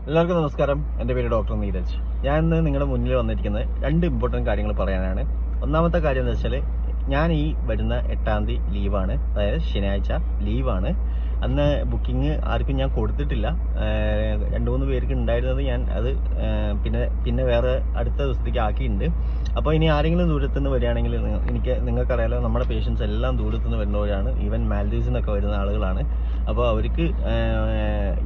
എല്ലാവർക്കും നമസ്കാരം. എൻ്റെ പേര് ഡോക്ടർ നീരജ്. ഞാൻ ഇന്ന് നിങ്ങളുടെ മുന്നിൽ വന്നിരിക്കുന്നത് 2 ഇമ്പോർട്ടൻറ്റ് കാര്യങ്ങൾ പറയാനാണ്. ഒന്നാമത്തെ കാര്യം എന്താ വെച്ചാൽ, ഞാൻ ഈ വരുന്ന 8-ാം തീയതി ലീവാണ്, അതായത് ശനിയാഴ്ച ലീവാണ്. അന്ന് ബുക്കിംഗ് ആർക്കും ഞാൻ കൊടുത്തിട്ടില്ല. 2-3 പേർക്ക് ഉണ്ടായിരുന്നത് ഞാൻ അത് പിന്നെ വേറെ അടുത്ത ദിവസത്തേക്ക് ആക്കിയിട്ടുണ്ട്. അപ്പോൾ ഇനി ആരെങ്കിലും ദൂരത്തുനിന്ന് വരികയാണെങ്കിൽ, നിങ്ങൾക്കറിയാലോ, നമ്മുടെ പേഷ്യൻസ് എല്ലാം ദൂരത്തുനിന്ന് വരുന്നവരാണ്. ഈവൻ മാൽഡീവ്സിൽ നിന്നൊക്കെ വരുന്ന ആളുകളാണ്. അപ്പോൾ അവർക്ക്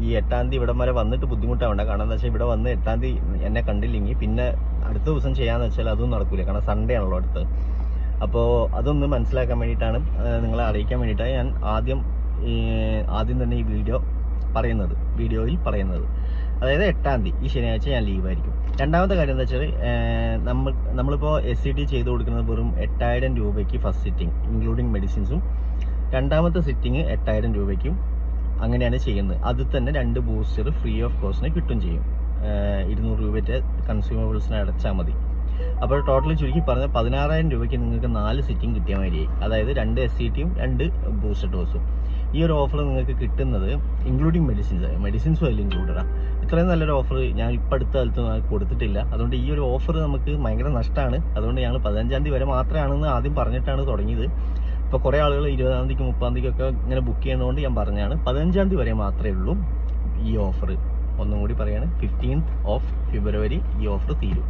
ഈ 8-ാം തീയതി ഇവിടം വരെ വന്നിട്ട് ബുദ്ധിമുട്ടാവേണ്ട. കാരണം എന്താ വെച്ചാൽ, ഇവിടെ വന്ന് 8-ാം തീയതി എന്നെ കണ്ടില്ലെങ്കിൽ പിന്നെ അടുത്ത ദിവസം ചെയ്യാമെന്ന് വെച്ചാൽ അതും നടക്കില്ല. കാരണം സൺഡേ ആണല്ലോ അടുത്ത്. അപ്പോൾ അതൊന്ന് മനസ്സിലാക്കാൻ വേണ്ടിയിട്ടാണ്, നിങ്ങളെ അറിയിക്കാൻ വേണ്ടിയിട്ടാണ് ഞാൻ ആദ്യം തന്നെ ഈ വീഡിയോയിൽ പറയുന്നത്. അതായത് 8-ാം തീയതി ഈ ശനിയാഴ്ച ഞാൻ ലീവായിരിക്കും. രണ്ടാമത്തെ കാര്യം എന്താ വെച്ചാൽ, നമ്മളിപ്പോൾ SCT ചെയ്ത് കൊടുക്കുന്നത് വെറും 8,000 രൂപയ്ക്ക് ഫസ്റ്റ് സിറ്റിംഗ് ഇൻക്ലൂഡിങ് മെഡിസിൻസും, രണ്ടാമത്തെ സിറ്റിംഗ് 8,000 രൂപയ്ക്കും അങ്ങനെയാണ് ചെയ്യുന്നത്. അതിൽ തന്നെ 2 ബൂസ്റ്റർ ഫ്രീ ഓഫ് കോസ്റ്റിന് കിട്ടും ചെയ്യും. 200 രൂപയുടെ കൺസ്യൂമബിൾസിനെ അടച്ചാൽ മതി. അപ്പോൾ ടോട്ടൽ ചുരുക്കി പറഞ്ഞാൽ 16,000 രൂപയ്ക്ക് നിങ്ങൾക്ക് 4 സിറ്റിംഗ് കിട്ടിയ മാതിരിയായി. അതായത് 2 SCTയും 2 ബൂസ്റ്റർ ഡോസും. ഈ ഒരു ഓഫർ നിങ്ങൾക്ക് കിട്ടുന്നത് ഇൻക്ലൂഡിങ് മെഡിസിൻസും അതിൽ ഇൻക്ലൂഡഡാണ്. ഇത്രയും നല്ലൊരു ഓഫർ ഞാൻ ഇപ്പം അടുത്ത കാലത്ത് കൊടുത്തിട്ടില്ല. അതുകൊണ്ട് ഈ ഒരു ഓഫർ നമുക്ക് ഭയങ്കര നഷ്ടമാണ്. അതുകൊണ്ട് ഞങ്ങൾ 15-ാം തീയതി വരെ മാത്രമാണെന്ന് ആദ്യം പറഞ്ഞിട്ടാണ് തുടങ്ങിയത്. ഇപ്പോൾ കുറേ ആളുകൾ 20-ാം തീയതിക്കും 30-ാം തീയതിക്കൊക്കെ ഇങ്ങനെ ബുക്ക് ചെയ്യുന്നതുകൊണ്ട് ഞാൻ പറഞ്ഞാണ് 15-ാം തീയതി വരെ മാത്രമേ ഉള്ളൂ ഈ ഓഫർ. ഒന്നും കൂടി പറയാണ്, 15th of February ഈ ഓഫർ തീരും.